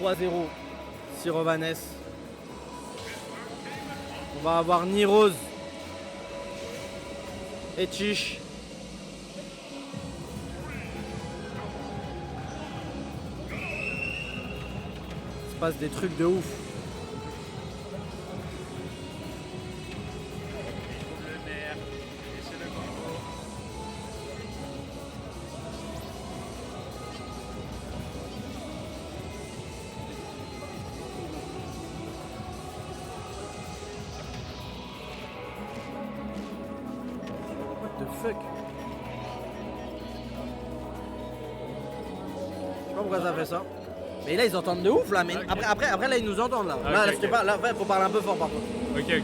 3-0. Sirovanes. On va avoir Niroz. Etich. Il se passe des trucs de ouf. What the fuck? Je sais pas pourquoi ça fait ça. Mais là ils entendent de ouf là, mais Ok. après là ils nous entendent là. Ah, Là, ok, je sais ok. pas, là faut parler un peu fort par contre. Ok.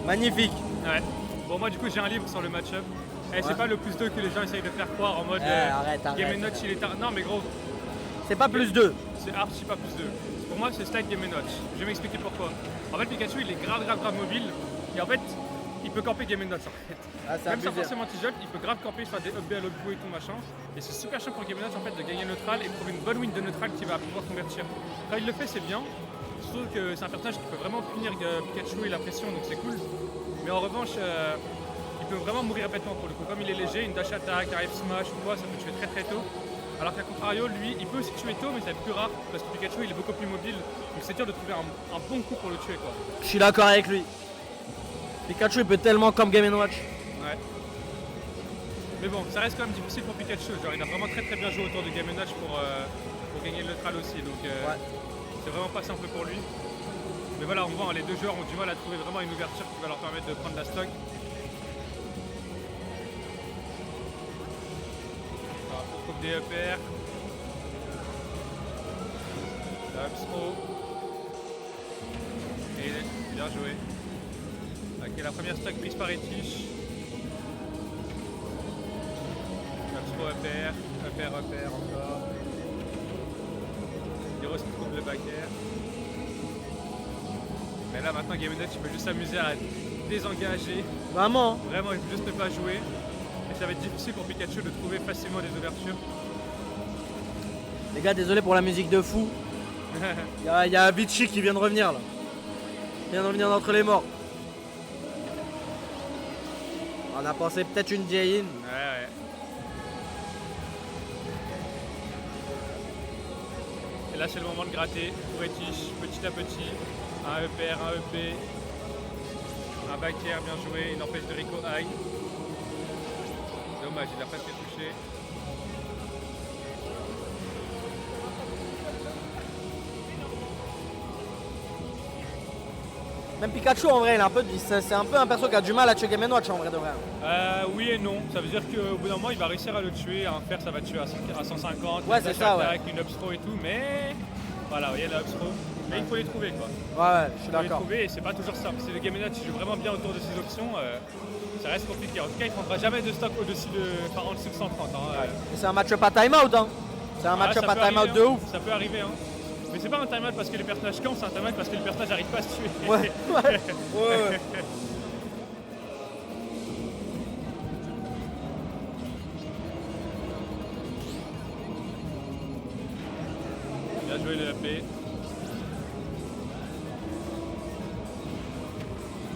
Magnifique. Ouais. Bon, moi, du coup, j'ai un livre sur le match-up. Et c'est Ouais. pas le plus 2 que les gens essayent de faire croire en mode Arrête. Game & Notch, il est tard. Non, mais gros, C'est pas plus 2. c'est archi pas plus 2. Pour moi, c'est slide Game & Notch. Je vais m'expliquer pourquoi. En fait, Pikachu, il est grave mobile. Et en fait, il peut camper Game & Notch en fait. Ah, c'est Même sans abusé. forcément anti-jump, il peut grave camper, faire des up B à l'autre bout et tout machin. Et c'est super chiant pour Game & Notch en fait de gagner le neutral et de trouver une bonne win de neutral qui va pouvoir convertir. Quand il le fait, c'est bien. Je trouve que c'est un personnage qui peut vraiment punir Pikachu et la pression, donc c'est cool. Mais en revanche, il peut vraiment mourir bêtement pour le coup. Comme il est léger, une dash attack, un F smash ou quoi, ça peut tuer très tôt. Alors qu'à contrario, lui, il peut aussi tuer tôt, mais ça va être plus rare parce que Pikachu il est beaucoup plus mobile. Donc c'est dur de trouver un bon coup pour le tuer quoi. Je suis d'accord avec lui. Pikachu il peut tellement comme Game & Watch. Ouais. Mais bon, ça reste quand même difficile pour Pikachu. Genre, il a vraiment très bien joué autour de Game & Watch pour gagner le neutral aussi. Donc Ouais. c'est vraiment pas simple pour lui. Mais voilà, on voit, hein, les deux joueurs ont du mal à trouver vraiment une ouverture qui va leur permettre de prendre la stock. Alors, on trouve des EPR. La Upsro. Et bien joué. Ok, la première stock prise par Etich. Upsro EPR. EPR encore. Heroes qui trouve le back air. Mais là maintenant Game & Notch il peut juste s'amuser à désengager, Vraiment. vraiment juste ne pas jouer. Et ça va être difficile pour Pikachu de trouver facilement des ouvertures. Les gars, désolé pour la musique de fou. Il y a Avicii qui vient de revenir là. Il vient de revenir d'entre les morts. On a pensé peut-être une Jain. Ouais. Et là c'est le moment de gratter pour Etich, petit à petit. Un EPR, un EP, un back air bien joué, une empêche de Rico high. Dommage, il a presque touché. Même Pikachu en vrai, c'est un peu un perso qui a du mal à tuer Game & Watch en vrai de vrai. Oui et non, ça veut dire qu'au bout d'un moment il va réussir à le tuer, un fer ça va tuer à 150, Ouais, une c'est dash ça, attack, une upthrow et tout, mais voilà, vous voyez la upthrow, mais il faut les trouver quoi. Ouais, je suis Il faut les d'accord. trouver et c'est pas toujours simple. Si le Game & Watch joue vraiment bien autour de ses options, ça reste compliqué. En tout cas il prendra jamais de stock au-dessus en dessous de 130. Et c'est un match-up à timeout hein. C'est un match-up ça à peut timeout arriver, de hein. ouf. Ça peut arriver hein. Mais c'est pas un timeout parce que les personnages campent, c'est un timeout parce que les personnages n'arrivent pas à se tuer. Ouais. Bien joué le AP.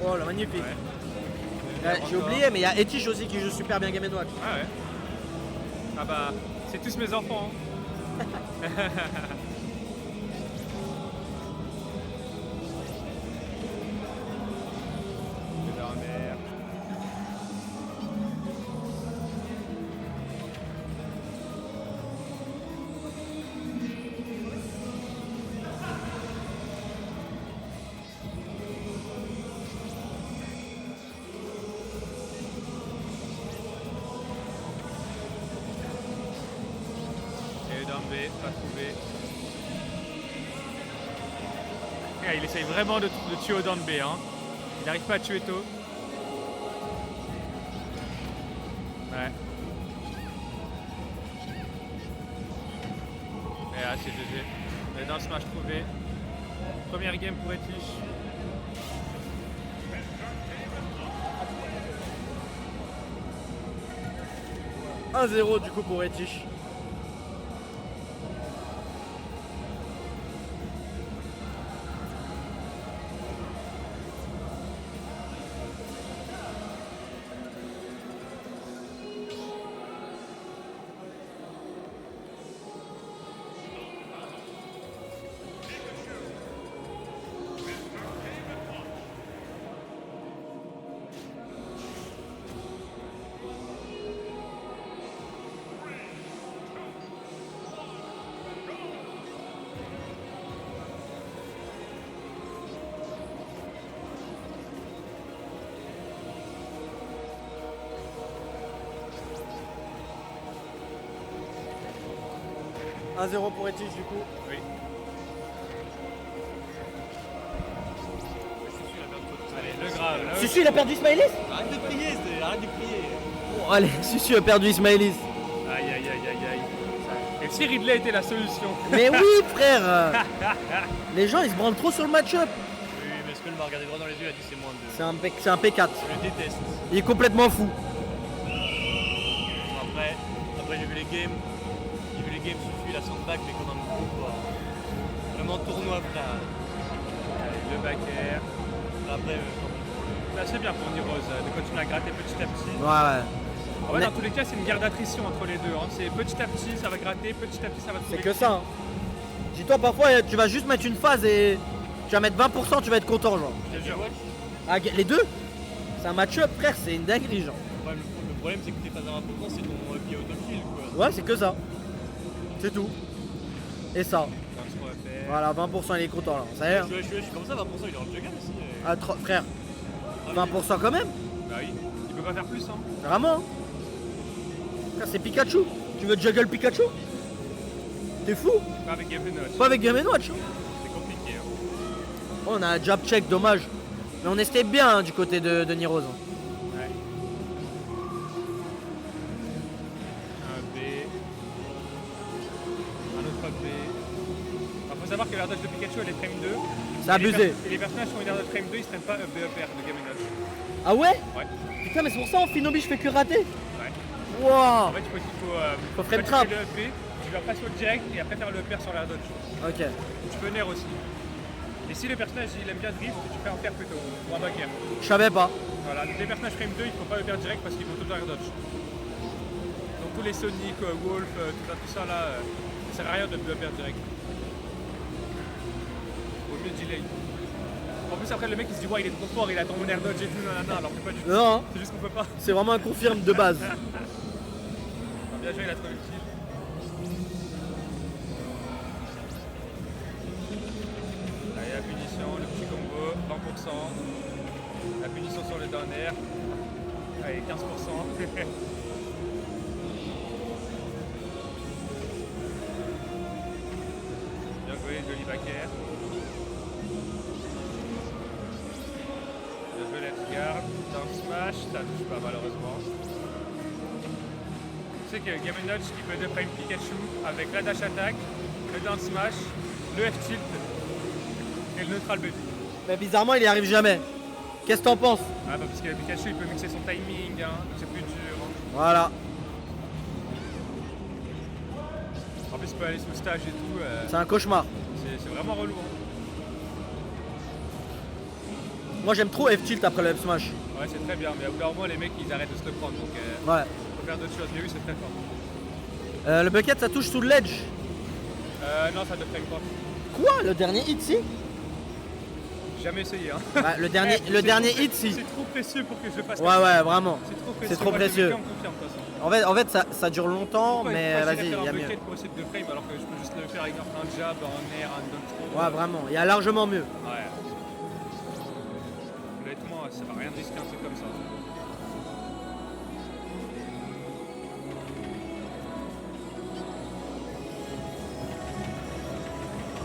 Oh là, magnifique. Ouais. J'ai oublié, mais il y a Etich aussi qui joue super bien Game & Watch. Ah ouais. Ah bah, c'est tous mes enfants. Hein. C'est la merde. Et down B, pas trouvé. Ah, il essaye vraiment de tuer au down B. Hein. Il n'arrive pas à tuer tôt. Ouais. Et là, c'est GG. Mais dans le smash trouvé. Première game pour Etich. « 1-0 du coup pour Etich. 1-0 pour Etis du coup. Oui. Allez, le grave. Là, Susu il a perdu Ismaïlis. Arrête de prier, arrête de prier. Bon, allez, Susu a perdu Ismaïlis. Aïe aïe aïe aïe aïe. Et si Ridley était la solution? Mais oui frère. Les gens ils se branlent trop sur le match-up. Oui, mais ce que le m'a regardé droit dans les yeux, il a dit c'est moins de 2. C'est un P4. Je le déteste. Il est complètement fou. Après j'ai vu les games. J'ai vu les games Susu, la soundback, mais comme un gros quoi. Vraiment tournoi frère. Allez, le backer. Après, Là, c'est bien pour Niroz de continuer à gratter petit à petit. Ouais. En fait, dans tous les cas, c'est une guerre d'attrition entre les deux. Hein. C'est petit à petit, ça va gratter, petit à petit, ça va trouver. C'est que ça. Hein. Dis-toi, parfois, tu vas juste mettre une phase et tu vas mettre 20%, tu vas être content, genre. Je te jure. Ah, les deux. C'est un match-up, frère, c'est une dinguerie, genre. ouais, le problème c'est que t'es pas à 20%, c'est ton pied autokill quoi. Ouais, c'est que ça. C'est tout. Et ça. Dans ce qu'on va faire. Voilà, 20%, il est content, là. Ça y est. Hein. Je suis comme ça, 20%, il est dans le jugger aussi. Ah, frère, 20% quand même. Bah oui, il peut pas faire plus. Hein. Vraiment. Hein. Frère, c'est Pikachu. Tu veux juggle Pikachu? T'es fou? Pas avec Game Watch. Pas avec Game Watch. C'est compliqué. Hein. Oh, on a un jab check, dommage. Mais on estait bien hein, du côté de Niroz. Ouais. Un B. Un autre B. Alors, faut savoir que l'air dodge de Pikachu elle est frame 2. C'est abusé. Et les personnages qui ont une air dodge frame 2, ils se prennent pas up B up R de Game Watch. Ah ouais? Ouais. Putain, mais c'est pour ça en Finobi je fais que rater. Ouais. Wow. En fait, il faut frame tu trap. fais le up B, tu vas passer au direct et après faire le up R sur l'air dodge. Ok. Tu peux nair aussi. Et si le personnage il aime bien drift, tu fais un pair plutôt, ou un back air. Je savais pas. Voilà, donc les personnages frame 2, il faut pas le faire direct parce qu'ils vont tout le temps air dodge. Donc tous les Sonic, Wolf, tout ça là, ça sert à rien de le faire direct. Vaut mieux delay. En plus après le mec il se dit ouais il est trop fort, il attend mon air dodge et tout, nanana, alors que pas du tout. Non, hein. C'est juste qu'on peut pas. C'est vraiment un confirme de base. Bien joué, il a trouvé le kill. Allez, la punition, le petit combo, 20%. La punition sur le down air. Allez, 15%. Bien joué, joli back air. Bien joué, let's guard. Down smash, ça touche pas malheureusement. Tu sais que Game & Watch il peut de frame Pikachu avec la dash attack, le down smash, le F tilt et le neutral baby. Mais bizarrement, il y arrive jamais. Qu'est-ce que t'en penses? Ah bah parce que Pikachu il peut mixer son timing, hein, donc c'est plus dur. Voilà. En plus il peut aller sous stage et tout, C'est un cauchemar. c'est vraiment relou. Hein. Moi, j'aime trop F-tilt après le F-smash. Ouais c'est très bien, mais au bout d'un moment les mecs ils arrêtent de se le prendre, donc Ouais. faut faire d'autres choses. Mais oui c'est très fort. Le bucket, ça touche sous le ledge. Non ça ne frame pas. Quoi? Le dernier hit, si? J'ai jamais essayé. Hein. Bah, le dernier hit, si. C'est trop précieux pour que je le fasse. Ouais, vraiment. C'est trop précieux. C'est trop Moi, je précieux. me mets en confiance, de toute façon. En fait ça dure longtemps, Pourquoi mais j'irais vas-y, faire il y a un mieux. bucket pour essayer de frame alors que je peux juste le faire avec un jab, un air, un down throw. Ouais, vraiment. Il y a largement mieux. Ouais. Honnêtement, ça va rien risquer un truc comme ça.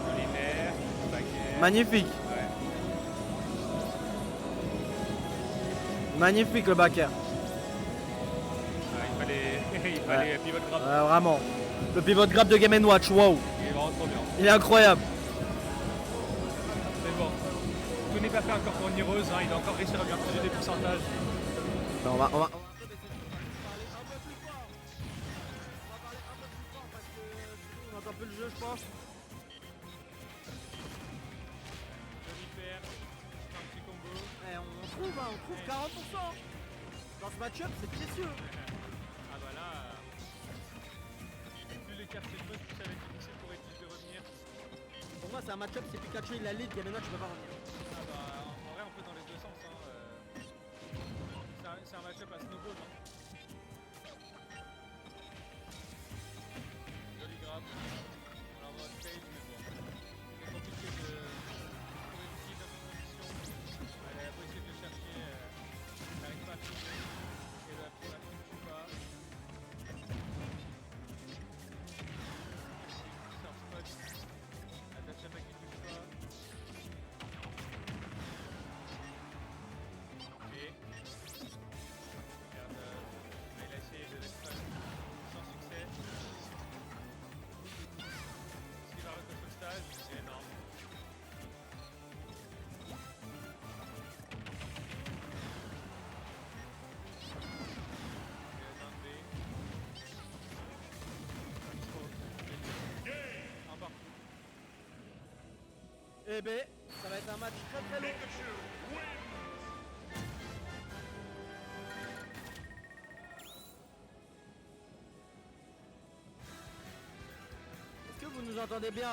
Joli air, baguette. Magnifique. Ouais. Magnifique le backer. Il fallait pivot grab. Vraiment. Le pivot grab de Game & Watch, wow. Il est vraiment trop bien. Il est incroyable. Mais bon, tout n'est pas fait encore pour Niroz, hein. Il a encore réussi à bien produire des pourcentages. Ben, on va on entend plus le jeu, je pense. Joli pair, un petit combo. On trouve 40%. Dans ce match-up, c'est précieux. Ah bah là, plus les cartes c'est plus ça va être difficile pour Etis de revenir. Pour moi, c'est un match-up, c'est Pikachu, il la lead, Game & Watch, je peux pas revenir. Ah bah en vrai on peut dans les deux sens. Hein. C'est un match-up à snowball. Hein. Joli grab. On l'a en mode fail mais bon. C'est compliqué de trouver le kill dans cette position. Elle a beau essayer de le chercher, elle n'arrive pas à trouver. Et la ne tue pas. Eh ben, ça va être un match très très long. Pikachu wins. Est-ce que vous nous entendez bien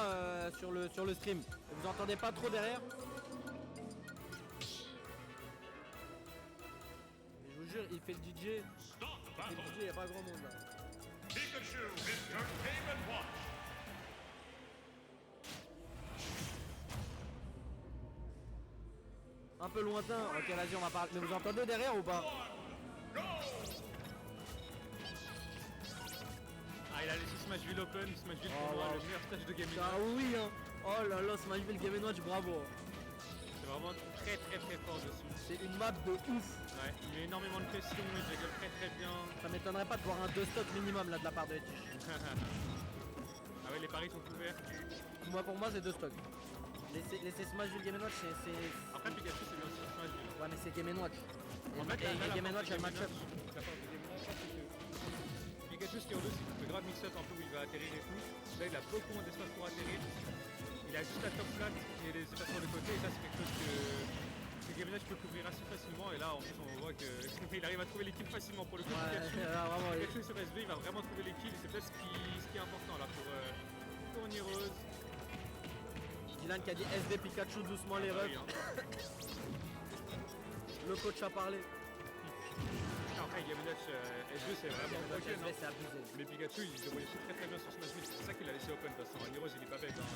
sur le stream? Vous entendez pas trop derrière? Mais je vous jure, il fait le DJ. Start the Il fait le battle. DJ, il n'y a pas grand monde là. Pikachu, Mr. Game & Watch. Un peu lointain. Ok, vas-y, on va parler. Mais vous entendez derrière ou pas? One, go. Ah, il a laissé Smashville Open, Smashville pour Oh, moi, wow. le meilleur stage de gaming. Ah oui, hein. Oh là là, Smashville Game & Watch, bravo. C'est vraiment très très très fort dessus. C'est une map de ouf. Ouais, il met énormément de pression, il juggle très très bien. Ça m'étonnerait pas de voir un 2 stock minimum là de la part de Etish. Ah ouais, les paris sont couverts. Pour moi, c'est 2 stocks. Laisser Smashville Game & Watch, c'est. Après, Pikachu, c'est bien aussi sur Smashville. Ouais, mais c'est Game & Watch. En fait, Et Game & Watch, il y a le match-up. La force de Game & Watch, c'est que Pikachu, ce qui est en deux, c'est qu'il peut grave mix-up un peu où il va atterrir et tout. Là, il a beaucoup moins d'espace pour atterrir. Il a juste la top flat et les espaces sur le côté. Et ça, c'est quelque chose que Game & Watch peut couvrir assez facilement. Et là, en plus, on voit qu'il arrive à trouver l'équipe facilement pour le coup. Ouais, Pikachu. là, vraiment. Pikachu sur SV, il va vraiment trouver l'équipe. C'est peut-être ce qui est important là pour Nirose. Dylan qui a dit SB Pikachu, doucement les refs. Oui, hein. Le coach a parlé. Après, Game & Watch SV, c'est vraiment broken. SB, Hein. c'est abusé. Mais Pikachu, il se débrouille très très bien sur Smash Bros. C'est ça qu'il a laissé open de toute façon. Nirose, il est pas bête. Hein.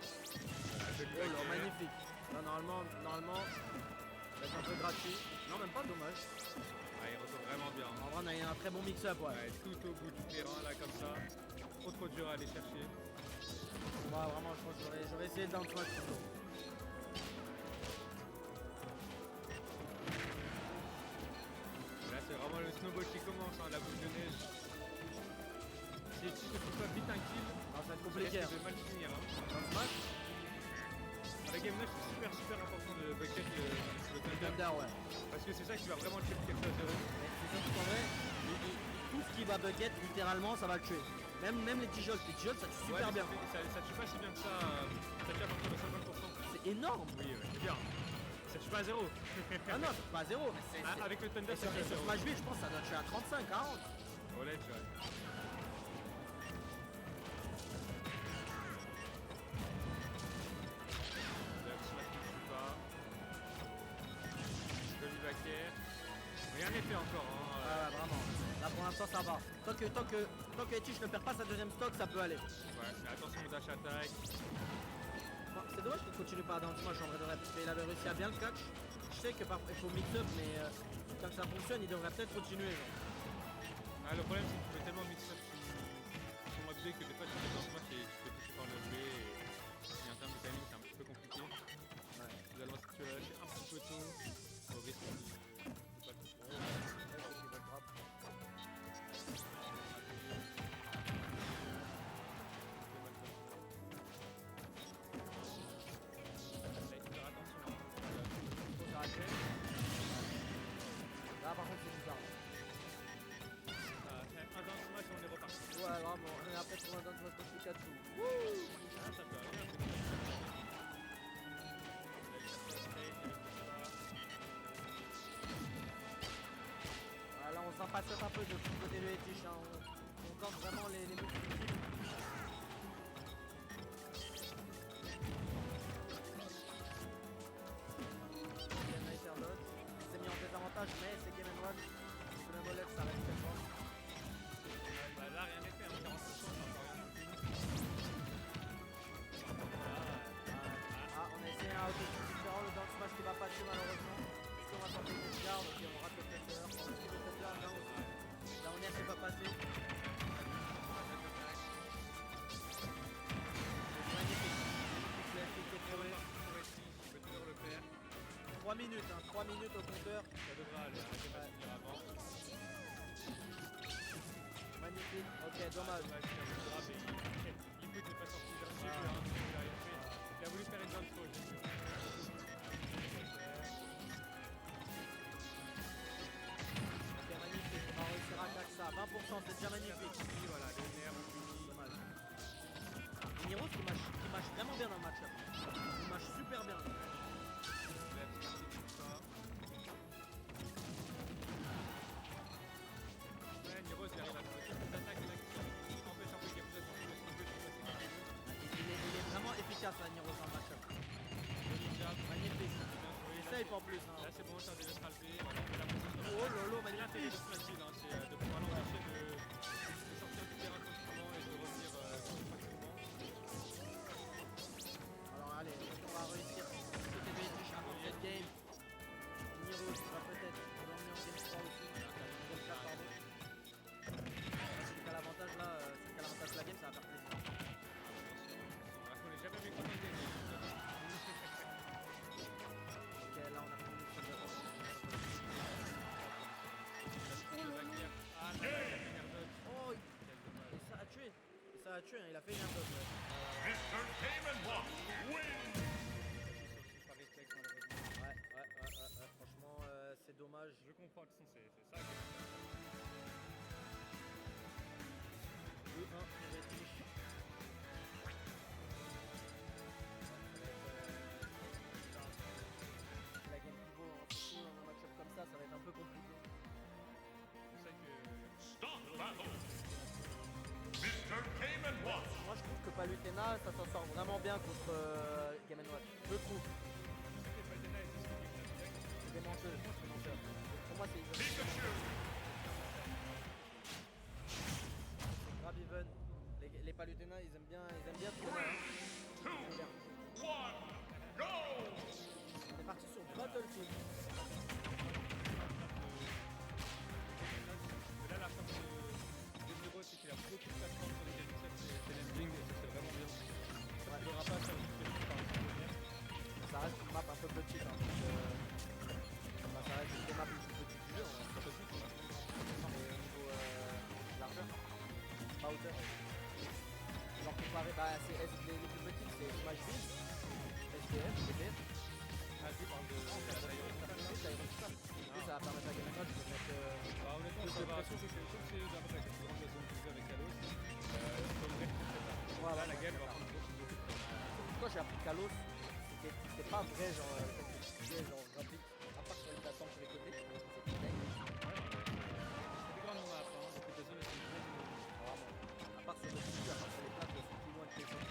Oh là, magnifique. Là, normalement, ça va être un peu gratuit. Non, même pas, dommage. Ah, il ressort vraiment bien. En vrai, on a eu un très bon mix-up, ouais. Ouais, tout au bout du terrain, là, comme ça. Trop dur à aller chercher. Moi, vraiment, je pense que j'aurais essayé le down smash plutôt. Là, c'est vraiment le snowball qui commence, hein, la boule de neige. Si tu ne trouves pas vite un kill, Ah, ça va être ça compliqué. risque de mal finir. Hein. Down smash, Avec Game 9, c'est super important de bucket le Thunder. Thunder, ouais. Parce que c'est ça qui va vraiment le tuer quelque chose de zéro. Mais c'est surtout qu'en vrai, tout ce qui va bucket, littéralement, ça va le tuer. Même les T-Jolts, ça tue super Ouais, bien. Ça tue pas si bien que ça. Ça tue à partir de 50%. C'est énorme. Oui, c'est bien. Ça tue pas à zéro. Ah non, c'est pas à zéro, mais c'est. Ah, avec le Thunder, Et ça sur, tue à et sur zéro. Smashville, je pense que ça doit tuer à 35, 40. Olé, tu vois. Joli backer. Rien n'est fait encore. Hein. Ouais, vraiment. Là pour l'instant ça va. Tant que Etish ne perd pas sa deuxième stock, ça peut aller. Ouais, mais attention au dash attack. Bon, c'est dommage qu'il continue pas dans le smash en vrai de vrai, parce qu'il avait réussi à bien le catch. Je sais que parfois il faut mix up, mais quand ça fonctionne, il devrait peut-être continuer. Genre. Ah, le problème c'est que tu peux tellement mix up sur mode B que des fois tu fais dans ce match et tu peux toucher par le B et en termes de timing c'est un petit peu compliqué. Ouais. Finalement si tu as lâché un petit peu tôt, au risque de pas toucher. Là, il faut faire attention. Faut s'arrêter. Là par contre c'est bizarre. Un dans ce match on est reparti. Ouais vraiment, et après pour un dance smash contre Pikachu. Ah, ça peut arriver. Ah, là on s'impatiente un peu de tout côté de Etish, hein. On tente vraiment les moves. C'est mis en désavantage, mais c'est Game & Watch. Sous la molette, ça reste très fort. Bah là rien n'est fait, hein, 40%, ça encore rien. Ah, on a essayé un auto-shoot différent, le down smash qui va passer malheureusement. Est-ce qu'on va tenter une garde? Ok, on rate le Thunder. On rate le Thunder, là aussi. La Onias n'est pas passée. Magnifique. Magnifique, qui est trouvé. Je peux toujours le faire. 3 minutes, hein, 3 minutes au compteur. Ça devrait aller, arrêtez pas de finir avant. Magnifique, ok, dommage. Il n'est pas sorti d'un jeu, il a voulu faire une bonne faute. Ok, magnifique, on va réussir à claquer ça. 20%, c'est déjà magnifique. Voilà, le nerf, on finit. Dommage. Niro qui mâche vraiment bien dans le match-up. Il mâche super bien. Ouais, Niro, il arrive à faire des attaques là, qui empêchent un peu Gameplay de se tromper sur le passé. Il est vraiment efficace là, Niro dans le match-up. Magnifique. Il essaye en plus. Hein. Là, c'est bon, c'est un délai ralpé. Voilà, on fait la position. Oh lolo, C'est l'intérêt magnifique. de ce machine, hein, c'est de pouvoir l'empêcher de sortir du terrain tranquillement et de revenir facilement. Alors allez, on va réussir. C'était des touches avant cette game. Niro qui va peut-être dormir en game 3 aussi. Game 4 pardon. Celui qui a l'avantage là, celui qui a l'avantage de la game, ça va faire plaisir. On n'est jamais mécontent de gagner. Ok, là on a fini le seul de Ah, là, il a fait une air dodge. Oh, Quel dommage. et ça a tué. Et ça a tué, hein. Il a fait une air dodge. Mr. Cayman Watts wins! Par réflexe, malheureusement. Ouais. Franchement, c'est dommage. Je comprends que c'est ça. 2-1, il réfléchit. La game pivot, surtout dans un match-up comme ça va être un peu compliqué. C'est ça que. Stop battle! Mr. Cayman Watts Moi je trouve que Palutena, ça s'en sort vraiment bien contre Game & Watch. Je trouve. C'est pas des nice, C'est des menteuses, c'est des menteurs. Pour moi c'est Pikachu! grave even. Les Palutena, ils aiment bien tourner. Hein. 2, 1, go! On est parti sur Battlefield. Là, la force de Niro, c'est qu'il a beaucoup de plateformes sur lesquelles c'est l'ending, et ça c'est vraiment bien. Ça ne l'aura pas à faire une petite par Mais ça reste une map un peu petite. Hein, donc, ça reste une des maps les plus petites du jeu. Hein. pas possible. Non, mais au niveau largeur, pas hauteur. Genre comparé, les plus petites c'est Smash Build, SDF, DBF. Ah, tu parles de Ça va permettre à Game & Watch de mettre honnêtement, ça va. Surtout que comme c'est la plus grande maison du jeu avec Kalos, là, la game va prendre beaucoup de temps. Quand j'ai appris Kalos, c'était pas vrai genre rapide, à part sur les plateformes sur les côtés, c'était dingue. C'est des grandes maps, hein. Donc, les zones, elles sont très Vraiment. À part sur le dessus, à part sur les plates, c'est plus loin que les autres.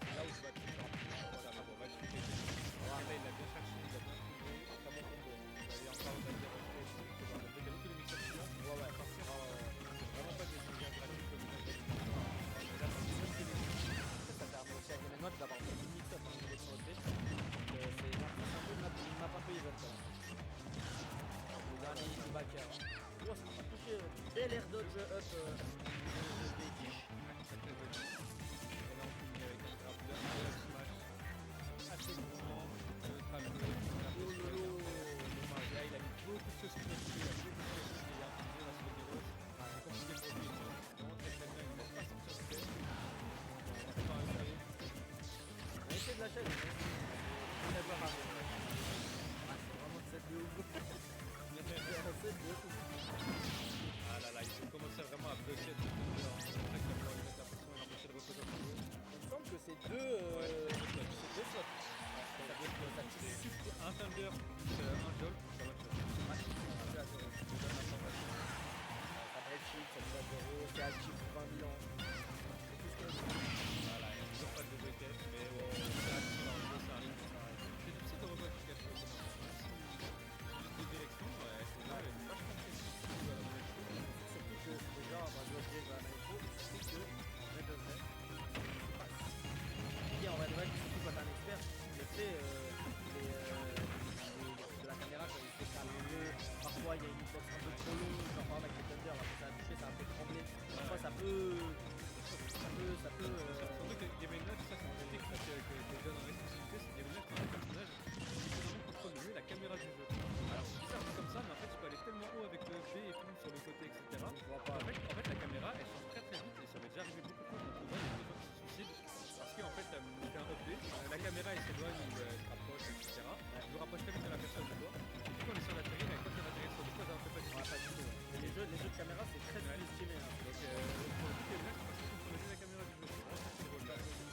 C'est là où tu vas être plus rapide. voilà, mais bon, on va expliquer. Là, il a bien cherché, il a bien trouvé. Très bon combo. Il y a encore, on va dire, il y a beaucoup de mixeurs là. Ouais. Vraiment pas des choses gratuites comme ça. Ça permet aussi à Game & Watch d'avoir un mix-up en niveau de son OP. Donc c'est un peu une map un peu event. Le dernier du backer. Oh, ça m'a pas touché. Bel air dodge up des tiges. Assez mouvement, là il a mis beaucoup de choses sur le dessus, il a beaucoup de choses qui est intégré dans ce Niro. C'est compliqué pour lui, vraiment très bien, il ne laisse pas sortir du test. On va pas arriver. On a essayé de lâcher, on a pas marché. C'est vraiment une set de ouf. C'est un set de ouf. Ah là là, il faut commencer vraiment à bloquer de plusieurs. C'est vrai qu'il va falloir lui mettre la pression et l'empêcher de reposer un peu. Il me semble que c'est deux slots. Ça tire Un Thunder plus un Jolt, ça va être ça break shield, ça tire à 0, c'est actif pour 20 000 ans. C'est tout ce que je veux. voilà, il n'y a toujours pas de WTF, mais c'est actif dans le jeu, ça arrive. C'est difficile de revoir jusqu'à ce moment. Deux directions, ouais, c'est là, elle est vachement précise. Surtout que déjà, je dois dire à l'info, c'est que en vrai de vrai, et en vrai de vrai, surtout quand t'es un expert, le fait de la caméra quand il fait calmer, parfois il y a une box un peu trop longue, genre par exemple avec les Thunder, là, quand ça a touché, ça a fait trembler. Parfois ça peut. Surtout que Game & Watch, ça c'est une technique que je donne en exclusivité, c'est Game & Watch, un personnage qui énormément contrôle le jeu, la caméra du jeu. Alors c'est bizarre comme ça, mais en fait tu peux aller tellement haut avec le B et tout sur les côtés, etc. En fait la caméra elle change très très vite et ça m'est déjà arrivé beaucoup de fois quand on voit des gens qui se suicident parce qu'en fait t'as un update, la caméra elle s'éloigne ou elle se rapproche, etc. Elle nous rapproche très vite de la personne de toi. Et puis quand on est sur la télé, mais quand on atterrit sur le toit, ça ne fait pas du tout. Pas du tout. Et les jeux de caméra c'est très sous-estimé. Hein. Donc pour le coup, Game & Watch, c'est parce que contrôler la caméra du jeu. C'est vraiment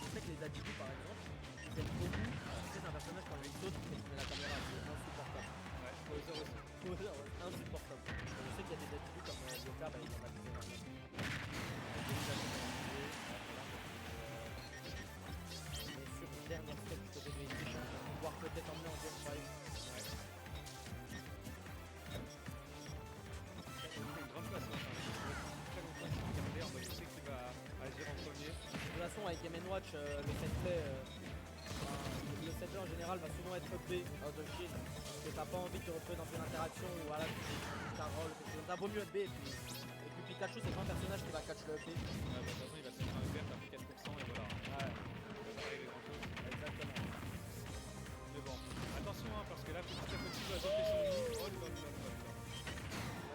Watch, le set play, le set play en général va souvent être upé out of shield. Parce que t'as pas envie de te retrouver dans une interaction où voilà, tu roll, t'as vaut mieux upé. Et puis Pikachu, c'est pas un personnage qui va catch le upé. Ouais, bah, de toute façon, il va se mettre un EPR, t'as pris 4% et voilà. Ouais, Ça va pas arriver grand chose. exactement. Mais bon, attention hein, parce que là, petit à petit, il va doper son lit. Oh, le bon.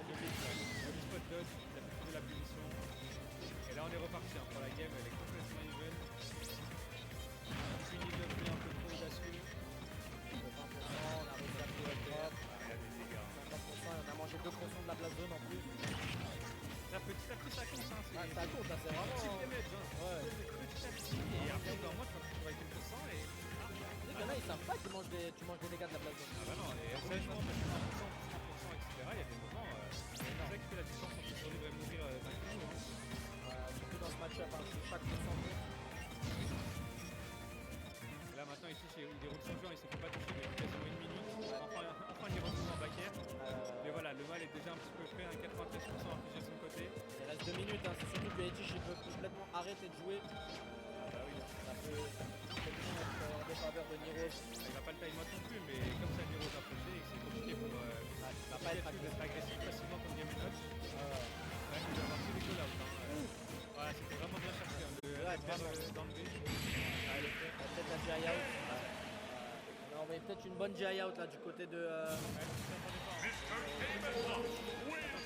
Magnifique. Il a du spot dodge, il a pu trouver la punition. Et là, on est reparti hein, pour la game, elle est complètement even. Fini de jouer un peu trop audacieux. 20%, on a réussi à trouver le drop. Ah, il a des dégâts. 50%, on a mangé 2% de la place zone en plus. Là, petit à petit, ça compte. Hein, Ah, ça compte, là, c'est vraiment. petit damage. Hein. Ouais. Petit à petit. Et après, au bout d'un moment, tu vas te retrouver avec 1% et. Il y en a, ils savent pas que tu manges des dégâts de la place zone. Ah bah non, et sérieusement, parce que 100%, etc., il y a des moments, c'est ça qui fait la différence entre survivre et mourir d'un coup. Hein. Surtout dans ce match-up, hein, chaque pourcent compte. Et là maintenant ici il déroule son jeu, il s'est fait pas toucher depuis quasiment une minute. Enfin il est retourné en back air. Mais voilà, le mal est déjà un petit peu fait, un 93% infligé de son côté. Il reste 2 minutes, hein. C'est surtout que Edge il peut complètement arrêter de jouer. Ah bah oui, Ça peut complètement être en défaveur de Niro. il va pas le time out non plus, mais comme ça Niro est approché et que c'est compliqué pour Il va pas être d'être agressif facilement comme Game Watch. Ouais, il va avoir tous les call out. Voilà, c'était vraiment bien cherché. Hein. Ouais, vraiment. Dans le B. Ah, le fait. Peut-être la GI out. On a envoyé peut-être une bonne GI out là du côté de. Mr. Game and Watch wins.